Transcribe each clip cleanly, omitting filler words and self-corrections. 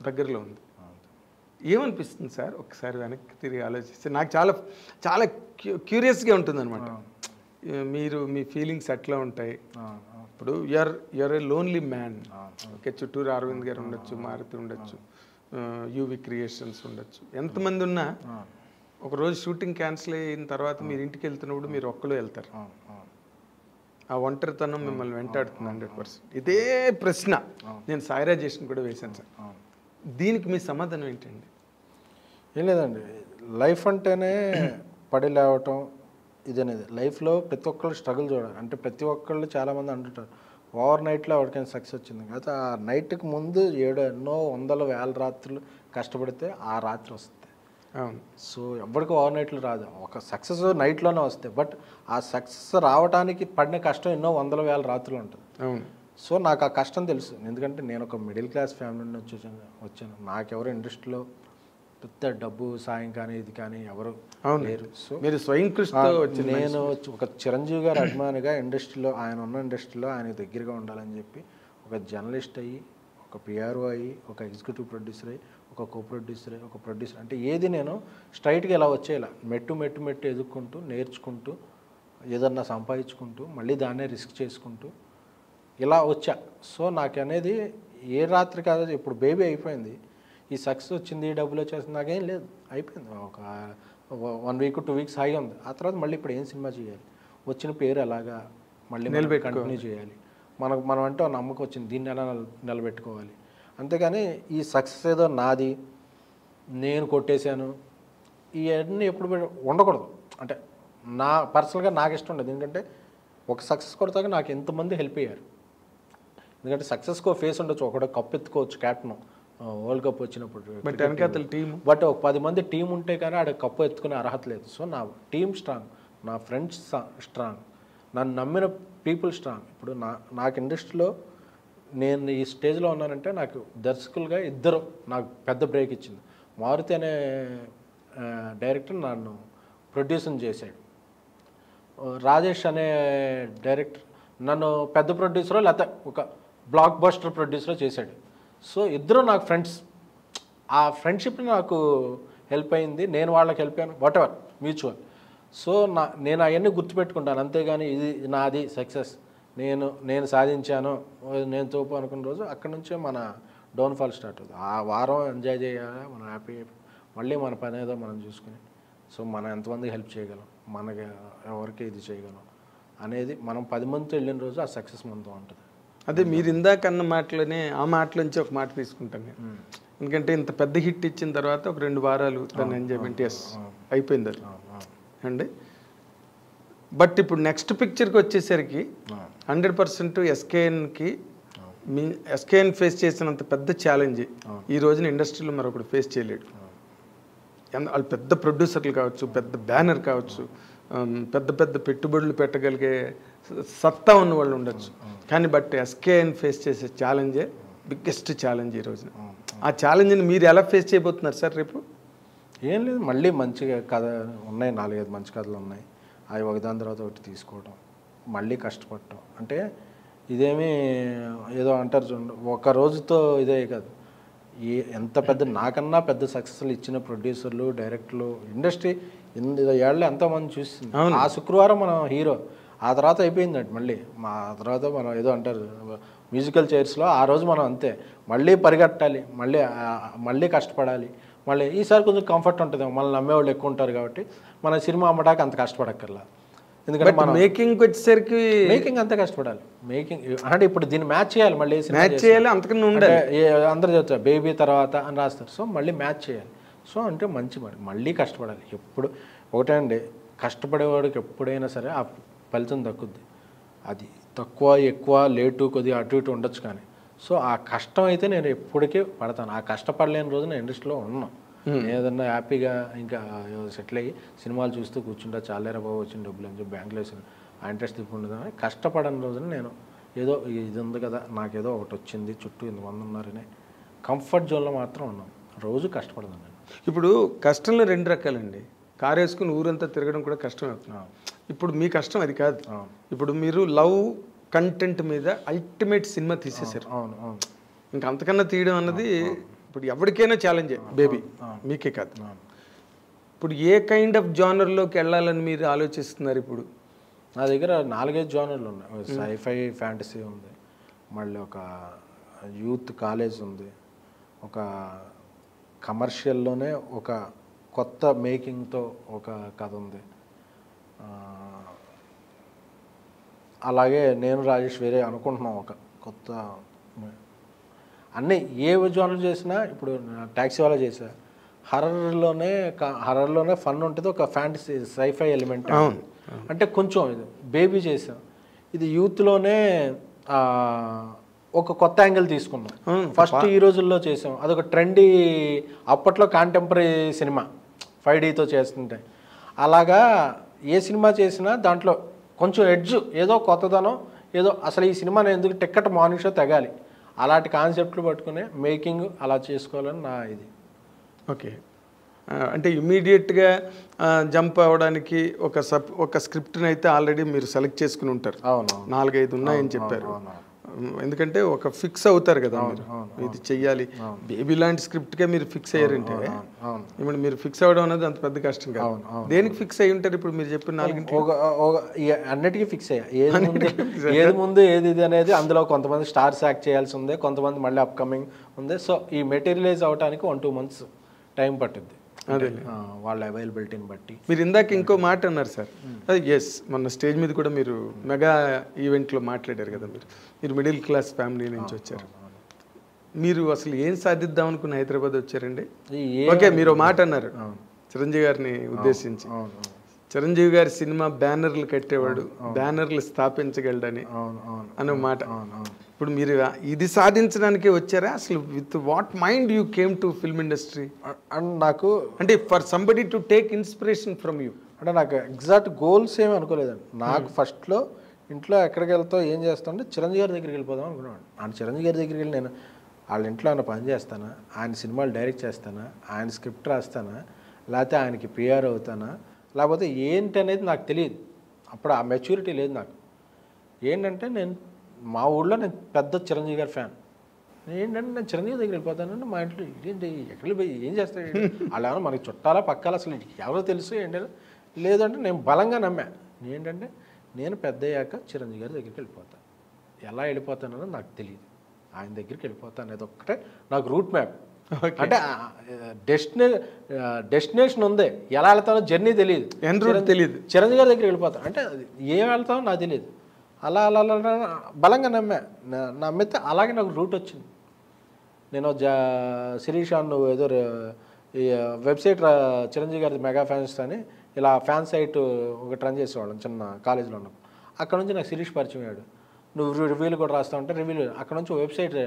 దగ్గరలో ఉంది. ఏమనిపిస్తుంది సార్ ఒకసారి వెనక్కి తిరిగి ఆలోచిస్తే? నాకు చాలా చాలా క్యూరియస్గా ఉంటుంది అనమాట. మీరు మీ ఫీలింగ్స్ ఎట్లా ఉంటాయి? ఇప్పుడు you're a lonely man. Okay, చుట్టూరు అరవింద్ గారు ఉండొచ్చు, మారుతి ఉండొచ్చు, యూవి క్రియేషన్స్ ఉండొచ్చు, ఎంతమంది ఉన్నా ఒకరోజు షూటింగ్ క్యాన్సిల్ అయిన తర్వాత మీరు ఇంటికి వెళ్తున్నప్పుడు మీరు ఒక్కరు వెళ్తారు. ఆ ఒంటరితనం మిమ్మల్ని వెంటాడుతుంది 100%. ఇదే ప్రశ్న నేను సాయిరాజేషన్ కూడా వేశాను సార్. దీనికి మీ సమాధానం ఏంటండి? ఏం లేదండి, లైఫ్ అంటేనే పడి లేవటం ఇదనేది. లైఫ్లో ప్రతి ఒక్కళ్ళు స్ట్రగుల్ చూడాలి. అంటే ప్రతి ఒక్కళ్ళు చాలామంది అంటుంటారు ఓవర్ నైట్లో ఎవరికైనా సక్సెస్ వచ్చింది. అయితే ఆ నైట్కి ముందు ఎన్నో వందల వేల రాత్రులు కష్టపడితే ఆ రాత్రి వస్తుంది. అవును. సో ఎవరికి ఓవర్ నైట్లో రాదు, ఒక సక్సెస్ నైట్లోనే వస్తాయి. బట్ ఆ సక్సెస్ రావడానికి పడిన కష్టం ఎన్నో వందల వేల రాత్రులు ఉంటుంది. అవును. సో నాకు ఆ కష్టం తెలుసు. ఎందుకంటే నేను ఒక మిడిల్ క్లాస్ ఫ్యామిలీ నుంచి వచ్చాను. నాకెవరు ఇండస్ట్రీలో పెద్ద డబ్బు సాయం కానీ ఇది కానీ ఎవరు లేరు. సో మీరు స్వయం కృషితో నేను ఒక చిరంజీవి గారు అభిమానిగా ఇండస్ట్రీలో, ఆయన ఉన్న ఇండస్ట్రీలో ఆయనకు దగ్గరగా ఉండాలని చెప్పి ఒక జర్నలిస్ట్ అయ్యి, ఒక పిఆర్ఓ అయ్యి, ఒక ఎగ్జిక్యూటివ్ ప్రొడ్యూసర్ అయ్యి, ఒక కో ప్రొడ్యూసర్ అయ్యి, ఒక ప్రొడ్యూసర్ అంటే ఏది నేను స్ట్రైట్గా ఇలా వచ్చేలా మెట్టు ఎదుక్కుంటూ నేర్చుకుంటూ ఏదన్నా సంపాదించుకుంటూ మళ్ళీ దాన్నే రిస్క్ చేసుకుంటూ ఇలా వచ్చా. సో నాకు అనేది ఏ రాత్రి కాదు, ఇప్పుడు బేబీ అయిపోయింది, ఈ సక్సెస్ వచ్చింది, ఈ డబ్బులు వచ్చేస్తుంది, నాకేం లేదు, అయిపోయింది. ఒక 1 వీక్ 2 వీక్స్ హాయిగా ఉంది. ఆ తర్వాత మళ్ళీ ఇప్పుడు ఏం సినిమా చేయాలి, వచ్చిన పేరు ఎలాగా మళ్ళీ కంటిన్యూ చేయాలి, మనం అంటే నమ్మకం వచ్చింది, దీన్ని ఎలా నిలబెట్టుకోవాలి. అంతేగాని ఈ సక్సెస్ ఏదో నాది, నేను కొట్టేశాను, ఇవన్నీ ఎప్పుడు ఉండకూడదు. అంటే నా పర్సనల్గా నాకు ఇష్టం ఉండదు. ఎందుకంటే ఒక సక్సెస్ కొడతాక నాకు ఎంతమంది హెల్ప్ అయ్యారు. ఎందుకంటే సక్సెస్కో ఫేస్ ఉండొచ్చు, ఒకటి కప్ ఎత్తుకోవచ్చు క్యాప్టెన్ వరల్డ్ కప్ వచ్చినప్పుడు, బట్ ఒక 10 మంది టీం ఉంటే కానీ ఆడ కప్పు ఎత్తుకునే అర్హత లేదు. సో నా టీం స్ట్రాంగ్, నా ఫ్రెండ్స్ స్ట్రాంగ్, నన్ను నమ్మిన పీపుల్ స్ట్రాంగ్. ఇప్పుడు నాకు ఇండస్ట్రీలో నేను ఈ స్టేజ్లో ఉన్నానంటే నాకు దర్శకులుగా ఇద్దరు నాకు పెద్ద బ్రేక్ ఇచ్చింది. మారుతి అనే డైరెక్టర్ నన్ను ప్రొడ్యూసింగ్ చేశాడు, రాజేష్ అనే డైరెక్టర్ నన్ను పెద్ద ప్రొడ్యూసరో లేకపోతే ఒక బ్లాక్ బస్టర్ ప్రొడ్యూసరో చేశాడు. సో ఇద్దరు నాకు ఫ్రెండ్స్. ఆ ఫ్రెండ్షిప్ నాకు హెల్ప్ అయింది, నేను వాళ్ళకి హెల్ప్ అయ్యాను, వాట్ ఎవర్ మ్యూచువల్. సో నేను అవన్నీ గుర్తుపెట్టుకుంటాను. అంతేగాని ఇది నాది సక్సెస్, నేను సాధించాను, నేను తోపు అనుకున్న రోజు అక్కడి నుంచే మన డౌన్ఫాల్ స్టార్ట్ అవుతుంది. ఆ వారం ఎంజాయ్ చేయాలి, మనం హ్యాపీ మళ్ళీ మన పని ఏదో మనం చూసుకుని, సో మనం ఎంతమందికి హెల్ప్ చేయగలం, మనకి ఎవరికి ఇది చేయగలం అనేది మనం 10 మందితో వెళ్ళిన రోజు ఆ సక్సెస్ మనతో ఉంటుంది. అదే మీరు ఇందాక అన్న మాటలోనే ఆ మాటలోంచి ఒక మాట తీసుకుంటాను నేను. ఎందుకంటే ఇంత పెద్ద హిట్ ఇచ్చిన తర్వాత ఒక 2 వారాలు దాని ఎంజాయ్మెంట్ అయిపోయింది అది అండి. బట్ ఇప్పుడు నెక్స్ట్ పిక్చర్కి వచ్చేసరికి 100% ఎస్కేఎన్కి మీ ఎస్కేఎన్ ఫేస్ చేసినంత పెద్ద ఛాలెంజ్ ఈ రోజున ఇండస్ట్రీలో మరొకటి ఫేస్ చేయలేడు. వాళ్ళు పెద్ద ప్రొడ్యూసర్లు కావచ్చు, పెద్ద బ్యానర్ కావచ్చు, పెద్ద పెద్ద పెట్టుబడులు పెట్టగలిగే సత్తా ఉన్న వాళ్ళు ఉండొచ్చు. కానీ బట్ ఎస్కేఎన్ ఫేస్ చేసే ఛాలెంజే బిగ్గెస్ట్ ఛాలెంజ్ ఈ రోజున. ఆ ఛాలెంజ్ని మీరు ఎలా ఫేస్ చేయబోతున్నారు సార్ రేపు? ఏం లేదు, మళ్ళీ మంచిగా కథ ఉన్నాయి, 4-5 మంచి కథలు ఉన్నాయి, అవి ఒకదాని తర్వాత ఒకటి తీసుకోవటం, మళ్ళీ కష్టపడటం. అంటే ఇదేమీ ఏదో అంటారు చూడండి, ఒక రోజుతో ఇదే కాదు. ఎంత పెద్ద నాకన్నా పెద్ద సక్సెస్లు ఇచ్చిన ప్రొడ్యూసర్లు, డైరెక్టర్లు, ఇండస్ట్రీ 8 ఏళ్ళలో ఎంతోమంది చూస్తుంది. ఆ శుక్రవారం మనం హీరో, ఆ తర్వాత అయిపోయిందండి. మళ్ళీ ఆ తర్వాత మనం ఏదో అంటారు మ్యూజికల్ చైర్స్లో, ఆ రోజు మనం అంతే, మళ్ళీ పరిగెట్టాలి, మళ్ళీ కష్టపడాలి. మళ్ళీ ఈసారి కొంచెం కంఫర్ట్ ఉంటుంది, మళ్ళీ నమ్మేవాళ్ళు ఎక్కువ ఉంటారు కాబట్టి మన సినిమా అమ్మటానికి అంత కష్టపడక్కర్లా. ఎందుకంటే మనం మేకింగ్ వచ్చేసరికి మేకింగ్ అంతే కష్టపడాలి. మేకింగ్ అంటే ఇప్పుడు దీన్ని మ్యాచ్ చేయాలి, మళ్ళీ మ్యాచ్ చేయాలి, అంతకన్నా ఉండాలి. అందరూ చెప్తారు బేబీ తర్వాత అని రాస్తారు, సో మళ్ళీ మ్యాచ్ చేయాలి. సో అంటే మళ్ళీ కష్టపడాలి. ఎప్పుడు ఒకటే అండి, కష్టపడేవాడికి ఎప్పుడైనా సరే ఆ ఫలితం దక్కుద్ది. అది తక్కువ ఎక్కువ లేటు కొద్దిగా అటు ఇటు ఉండొచ్చు, కానీ సో ఆ కష్టం అయితే నేను ఎప్పటికీ పడతాను. ఆ కష్టపడలేని రోజు నేను ఇండస్ట్రీలో ఉన్నాను. ఏదన్నా హ్యాపీగా ఇంకా సెటిల్ అయ్యి సినిమాలు చూస్తూ కూర్చుంటా, చాలేరా బాబు వచ్చిన డబ్బులు అని చెప్పి బ్యాంకులో వేసిన ఆ ఇంట్రెస్ట్ ఉండదు. కష్టపడని రోజున నేను ఏదో ఇది ఉంది కదా, నాకేదో ఒకటి వచ్చింది, చుట్టూ 800 ఉన్నారని కంఫర్ట్ జోన్లో మాత్రం ఉన్నాను, రోజు కష్టపడదాను నేను. ఇప్పుడు కష్టంలో 2 రకాలండి. కారు వేసుకుని ఊరంతా తిరగడం కూడా కష్టం అవుతుంది. ఇప్పుడు మీ కష్టం అది కాదు. ఇప్పుడు మీరు లవ్ కంటెంట్ మీద అల్టిమేట్ సినిమా తీసేశారు. అవును అవును. ఇంకా అంతకన్నా తీయడం అన్నది ఇప్పుడు ఎవరికైనా ఛాలెంజే బేబీ, మీకే కాదు. ఇప్పుడు ఏ కైండ్ ఆఫ్ జానర్లోకి వెళ్ళాలని మీరు ఆలోచిస్తున్నారు ఇప్పుడు? నా దగ్గర 4-5 జానర్లు ఉన్నాయి. సైఫై ఫ్యాంటసీ ఉంది, మళ్ళీ ఒక యూత్ కాలేజ్ ఉంది, ఒక కమర్షియల్లోనే ఒక కొత్త మేకింగ్తో ఒక కథ ఉంది, అలాగే నేను రాజేష్ వేరే అనుకుంటున్నాం ఒక కొత్త. అన్నీ ఏ జానర్ చేసినా, ఇప్పుడు ట్యాక్సీ వాళ్ళ చేసా, హర్రర్లోనే ఫన్ ఉంటుంది, ఒక ఫ్యాంటసీ సైఫై ఎలిమెంట్ అంటే కొంచెం ఇది బేబీ చేసాం. ఇది యూత్లోనే ఒక కొత్త యాంగిల్ తీసుకున్నాం, ఫస్ట్ ఈ రోజుల్లో చేసాం. అదొక ట్రెండీ, అప్పట్లో కాంటెంపరీ సినిమా 5Dతో చేస్తుంటే. అలాగా ఏ సినిమా చేసినా దాంట్లో కొంచెం ఎడ్జ్, ఏదో కొత్తదనం, ఏదో అసలు ఈ సినిమాని ఎందుకు టికెట్ మార్నింగ్ షో తెగాలి, అలాంటి కాన్సెప్ట్లు పట్టుకునే మేకింగ్ అలా చేసుకోవాలని నా ఇది. ఓకే, అంటే ఇమీడియట్గా జంప్ అవ్వడానికి ఒక స్క్రిప్ట్ని అయితే ఆల్రెడీ మీరు సెలెక్ట్ చేసుకుని ఉంటారు. అవును, 4-5 ఉన్నాయని చెప్పారు. ఎందుకంటే ఒక ఫిక్స్ అవుతారు కదా మీరు, ఇది చెయ్యాలి. బేబీ లాంటి స్క్రిప్ట్కే మీరు ఫిక్స్ అయ్యారంటే ఇప్పుడు మీరు ఫిక్స్ అవ్వడం అనేది అంత పెద్ద కష్టం కాదు. దేనికి ఫిక్స్ అయ్యి ఉంటారు ఇప్పుడు మీరు చెప్పిన 4 అన్నిటికీ ఫిక్స్ అయ్యా. ఏది ముందు ఏది ఇది అనేది. అందులో కొంతమంది స్టార్స్ యాక్ట్ చేయాల్సి ఉంది, కొంతమంది మళ్ళీ అప్కమింగ్ ఉంది. సో ఈ మెటీరియలైజ్ అవడానికి 1-2 months టైం పట్టుద్ది, అదే వాళ్ళ అవైలబిలిటీని బట్టి. మీరు ఇందాక ఇంకో మాట అన్నారు సార్, ఎస్, మొన్న స్టేజ్ మీద కూడా మీరు మెగా ఈవెంట్లో మాట్లాడారు కదా, మీరు మిడిల్ క్లాస్ ఫ్యామిలీ నుంచి వచ్చారు. మీరు అసలు ఏం సాధిద్దాం అనుకుని హైదరాబాద్ వచ్చారండి? ఓకే, మీరు మాట అన్నారు చిరంజీవి గారిని ఉద్దేశించి, చిరంజీవి గారి సినిమా బ్యానర్లు కట్టేవాడు, బ్యానర్లు స్థాపించగలడని అనే మాట. ఇప్పుడు మీరు ఇది సాధించడానికి వచ్చారా? అసలు with what mind you came to film industry? And నాకు అంటే for somebody to take inspiration from you, అంటే నాకు ఎగ్జాక్ట్ గోల్స్ ఏమి అనుకోలేదండి. నాకు ఫస్ట్లో ఇంట్లో ఎక్కడికి వెళ్తావు, ఏం చేస్తావు అంటే చిరంజీవి గారి దగ్గరికి వెళ్ళిపోదాం అనుకున్నాను. ఆయన చిరంజీవి గారి దగ్గరికి వెళ్ళి నేను వాళ్ళ ఇంట్లో ఆయన పని చేస్తానా, ఆయన సినిమాలు డైరెక్ట్ చేస్తానా, ఆయన స్క్రిప్ట్ రాస్తానా, లేకపోతే ఆయనకి పిఆర్ అవుతానా, లేకపోతే ఏంటి అనేది నాకు తెలియదు. అప్పుడు ఆ మెచ్యూరిటీ లేదు నాకు. ఏంటంటే నేను మా ఊళ్ళో నేను పెద్ద చిరంజీవి గారి ఫ్యాన్. ఏంటంటే నేను చిరంజీవి దగ్గర వెళ్ళిపోతానంటే మా ఇంట్లో ఏంటి ఎక్కడికి పోయి ఏం చేస్తాడు అలా ఏమన్నా మనకి చుట్టాలా పక్కాల అసలు ఎవరో తెలుసు ఏంటంటే లేదంటే నేను బలంగా నమ్మా. ఏంటంటే నేను పెద్ద అయ్యాక చిరంజీవి గారి దగ్గరికి వెళ్ళిపోతాను. ఎలా వెళ్ళిపోతానో నాకు తెలియదు, ఆయన దగ్గరికి వెళ్ళిపోతాను అనేది ఒక్కటే నాకు రూట్ మ్యాప్. అంటే డెస్టినేషన్ ఉంది, ఎలా వెళ్తానో జర్నీ తెలియదు, తెలియదు. చిరంజీవి గారి దగ్గరికి వెళ్ళిపోతాను అంటే ఏం వెళ్తానో నాకు తెలియదు. అలా అలా అలా బలంగా నమ్మితే అలాగే నాకు రూట్ వచ్చింది. నేను శిరీష్ నువ్వు ఏదో ఈ వెబ్సైట్ చిరంజీవి గారి మెగా ఫ్యాన్స్ అని ఇలా ఫ్యాన్ సైట్ ఒకటి రన్ చేసేవాళ్ళం చిన్న కాలేజీలో ఉన్నప్పుడు. అక్కడ నుంచి నాకు శిరీష్ పరిచయం అయ్యాడు. నువ్వు రివ్యూలు కూడా రాస్తా ఉంటే రివ్యూలు అక్కడ నుంచి వెబ్సైట్లో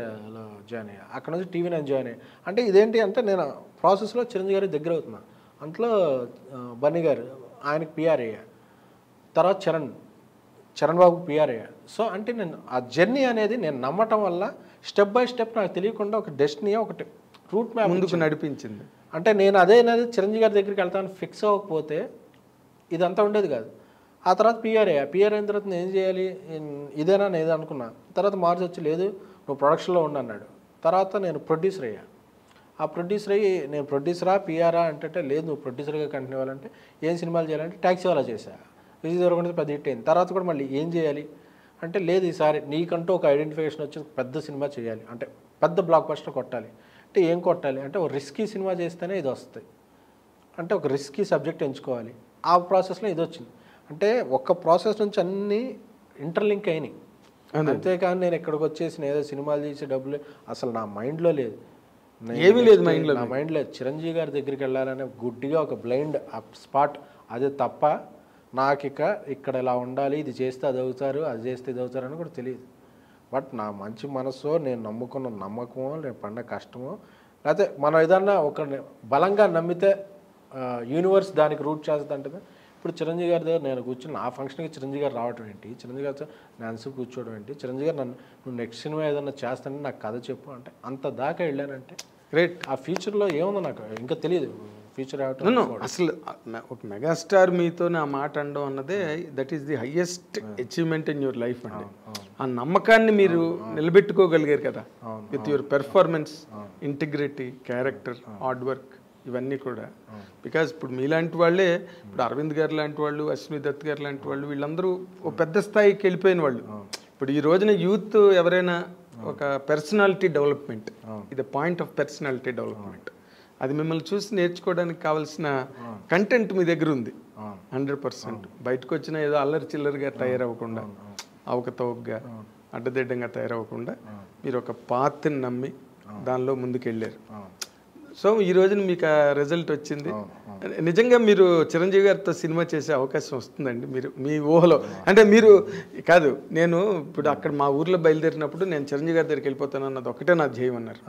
జాయిన్ అయ్యా, అక్కడ నుంచి టీవీ నేను జాయిన్ అయ్యా. అంటే ఇదేంటి అంటే నేను ప్రాసెస్లో చిరంజీవి గారికి దగ్గర అవుతున్నా. అంతలో బన్నీ గారు ఆయనకి పిఆర్ అయ్యా, తర్వాత చరణ్ బాబు పిఆర్ అయ్యా. సో అంటే నేను ఆ జర్నీ అనేది నేను నమ్మటం వల్ల స్టెప్ బై స్టెప్ నాకు తెలియకుండా ఒక డెస్టినీ ఒకటి రూట్ మ్యాప్ ముందుకు నడిపించింది. అంటే నేను అదే చిరంజీవి గారి దగ్గరికి వెళ్తాను ఫిక్స్ అవ్వకపోతే ఇదంతా ఉండేది కాదు. ఆ తర్వాత పిఆర్ అయిన తర్వాత నేను ఏం చేయాలి, ఇదేనా నేను ఏదో అనుకున్నా. తర్వాత మార్చి వచ్చి లేదు నువ్వు ప్రొడక్షన్లో ఉండు అన్నాడు. తర్వాత నేను ప్రొడ్యూసర్ అయ్యా. ఆ ప్రొడ్యూసర్ అయ్యి నేను ప్రొడ్యూసరా పిఆరా అంటే లేదు నువ్వు ప్రొడ్యూసర్గా కంటిన్యూ అవ్వాలంటే ఏం సినిమాలు చేయాలంటే ట్యాక్సీ వాళ్ళ చేశా. విజయ్ దేవరకొండ పెద్ద హిట్ అయింది. తర్వాత కూడా మళ్ళీ ఏం చేయాలి అంటే లేదు ఈసారి నీకంటూ ఒక ఐడెంటిఫికేషన్ వచ్చి పెద్ద సినిమా చేయాలి, అంటే పెద్ద బ్లాక్ బస్టర్ కొట్టాలి. అంటే ఏం కొట్టాలి అంటే ఒక రిస్కీ సినిమా చేస్తేనే ఇది వస్తుంది, అంటే ఒక రిస్కీ సబ్జెక్ట్ ఎంచుకోవాలి. ఆ ప్రాసెస్లో ఇది వచ్చింది. అంటే ఒక్క ప్రాసెస్ నుంచి అన్నీ ఇంటర్లింక్ అయినాయి. అంతేకాని నేను ఎక్కడికి వచ్చేసిన ఏదో సినిమాలు చేసి డబ్బులు అసలు నా మైండ్లో లేదు, ఏమీ లేదు మైండ్లో. నా మైండ్లో చిరంజీవి గారి దగ్గరికి వెళ్ళాలనే గుడ్డిగా ఒక బ్లైండ్ స్పాట్, అదే తప్ప నాకు ఇక్కడ ఇలా ఉండాలి, ఇది చేస్తే అది అవుతారు, అది చేస్తే ఇది అవుతారు అని కూడా తెలియదు. బట్ నా మంచి మనసు, నేను నమ్ముకున్న నమ్మకమో, నేను పడిన కష్టమో, లేకపోతే మనం ఏదన్నా ఒక బలంగా నమ్మితే యూనివర్స్ దానికి రూట్ చేస్తుంది అంటే. ఇప్పుడు చిరంజీవి గారి దగ్గర నేను కూర్చుని ఆ ఫంక్షన్కి చిరంజీవి గారు రావడం ఏంటి, చిరంజీవి గారితో డాన్స్ కూర్చోవడం ఏంటి, చిరంజీవి గారు నువ్వు నెక్స్ట్ సినిమా ఏదన్నా చేస్తానని నాకు కథ చెప్పు అంటే అంత దాకా వెళ్ళానంటే గ్రేట్. ఆ ఫ్యూచర్లో ఏముందో నాకు ఇంకా తెలియదు. ఫ్యూచర్ అసలు ఒక మెగాస్టార్ మీతో ఆ మాట అనడం అన్నదే that is the highest achievement in your life అండి. ఆ నమ్మకాన్ని మీరు నిలబెట్టుకోగలిగారు కదా. With your performance, integrity, character, hard work, ఇవన్నీ కూడా. బికాజ్ ఇప్పుడు మీలాంటి వాళ్ళే, ఇప్పుడు అరవింద్ గారు లాంటి వాళ్ళు, అశ్విని దత్ గారు లాంటి వాళ్ళు, వీళ్ళందరూ ఓ పెద్ద స్థాయికి వెళ్ళిపోయిన వాళ్ళు. ఇప్పుడు ఈ రోజున యూత్ ఎవరైనా ఒక పర్సనాలిటీ డెవలప్మెంట్, ఇది పాయింట్ ఆఫ్ పర్సనాలిటీ డెవలప్మెంట్. అది మిమ్మల్ని చూసి నేర్చుకోవడానికి కావాల్సిన కంటెంట్ మీ దగ్గర ఉంది 100%. బయటకు వచ్చిన ఏదో అల్లరి చిల్లరిగా తయారవ్వకుండా, అవకతవకగా, అడ్డదిడ్డంగా తయారవ్వకుండా మీరు ఒక పాత్ని నమ్మి దానిలో ముందుకు వెళ్ళారు. సో ఈ రోజున మీకు ఆ రిజల్ట్ వచ్చింది. నిజంగా మీరు చిరంజీవి గారితో సినిమా చేసే అవకాశం వస్తుందండి మీరు మీ ఊహలో? అంటే మీరు కాదు, నేను ఇప్పుడు అక్కడ మా ఊర్లో బయలుదేరినప్పుడు నేను చిరంజీవి గారి దగ్గరికి వెళ్ళిపోతాను అన్నది ఒకటే నా ధ్యేయం అన్నారు.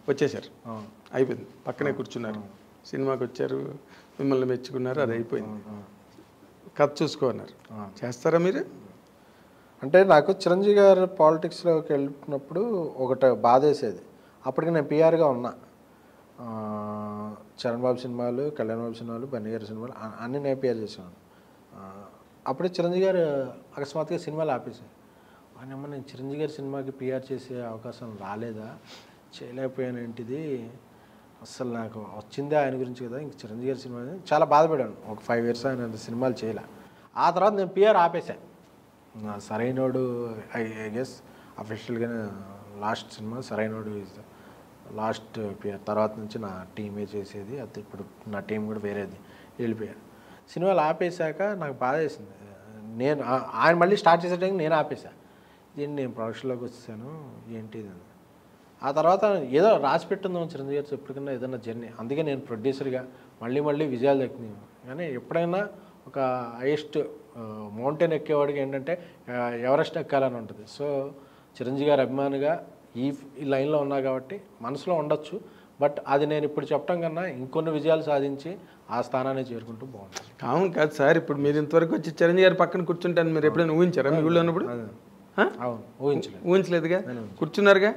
వచ్చేసారు, అయిపోయింది. పక్కనే కూర్చున్నారు, సినిమాకి వచ్చారు, మిమ్మల్ని మెచ్చుకున్నారు, అది అయిపోయింది. కథ చూసుకోన్నారు. చేస్తారా మీరు? అంటే నాకు చిరంజీవి గారు పాలిటిక్స్లోకి వెళ్ళినప్పుడు ఒకటి బాధేసేది. అప్పటికి నేను పిఆర్గా ఉన్నా. చరణ్ బాబు సినిమాలు, కళ్యాణ్ బాబు సినిమాలు, బన్నీ గారి సినిమాలు అన్నీ నేను పిఆర్ చేసాను. అప్పుడే చిరంజీవి గారు అకస్మాత్తుగా సినిమాలు ఆపేసాను. అమ్మ, నేను చిరంజీవి గారి సినిమాకి పిఆర్ చేసే అవకాశం రాలేదా, చేయలేకపోయాను ఏంటిది, అసలు నాకు వచ్చిందే ఆయన గురించి కదా, ఇంక చిరంజీవి గారి సినిమా చాలా బాధపడాను. ఒక 5 years ఆయన సినిమాలు చేయలే. ఆ తర్వాత నేను పిఆర్ ఆపేశాను. సరైనోడు ఐ గెస్ అఫీషియల్గానే లాస్ట్ సినిమా సరైనోడు ఈజ్ లాస్ట్ పిఆర్. తర్వాత నుంచి నా టీమే చేసేది, అది ఇప్పుడు నా టీం కూడా వేరేది వెళ్ళిపోయారు. సినిమాలు ఆపేశాక నాకు బాధ వేసింది. నేను ఆయన మళ్ళీ స్టార్ట్ చేసే టైంకి నేను ఆపేశాను. దీన్ని నేను ప్రొడక్షన్లోకి వచ్చేసాను ఏంటిది. ఆ తర్వాత ఏదో రాసి పెట్టిందాం చిరంజీవి గారు ఎప్పటికన్నా ఏదైనా జర్నీ. అందుకే నేను ప్రొడ్యూసర్గా మళ్ళీ విజయాలు దక్కినాయి. కానీ ఎప్పుడైనా ఒక హైయెస్ట్ మౌంటైన్ ఎక్కేవాడికి ఏంటంటే ఎవరెస్ట్ ఎక్కాలని ఉంటుంది. సో చిరంజీవి గారి అభిమానిగా ఈ లైన్లో ఉన్నా కాబట్టి మనసులో ఉండొచ్చు. బట్ అది నేను ఇప్పుడు చెప్పడం కన్నా ఇంకొన్ని విజయాలు సాధించి ఆ స్థానాన్ని చేరుకుంటూ బాగుంటుంది. అవును కాదు సార్, ఇప్పుడు మీరు ఇంతవరకు వచ్చి చిరంజీవి గారి పక్కన కూర్చుంటాను మీరు ఎప్పుడైనా ఊహించారా? మీ ఊళ్ళో ఉన్నప్పుడు ఊహించలేదుగా, కూర్చున్నారుగా.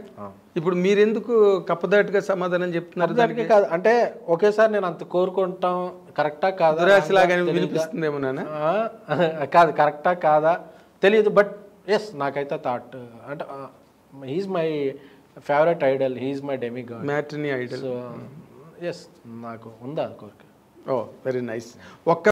ఇప్పుడు మీరెందుకు కప్పదాటుగా సమాధానం చెప్తున్నారు? దానికి కాదు అంటే ఒకేసారి నేను అంత కోరుకుంటాం కరెక్టా కాదా వినిపిస్తుందేమో. కాదు, కరెక్టా కాదా తెలియదు. బట్ ఎస్ నాకైతే థాట్ అంటే he's my favourite idol, he's my demigod, matinee idol. So yes నాకు ఉందా కోరిక. Oh very nice. ఒక్క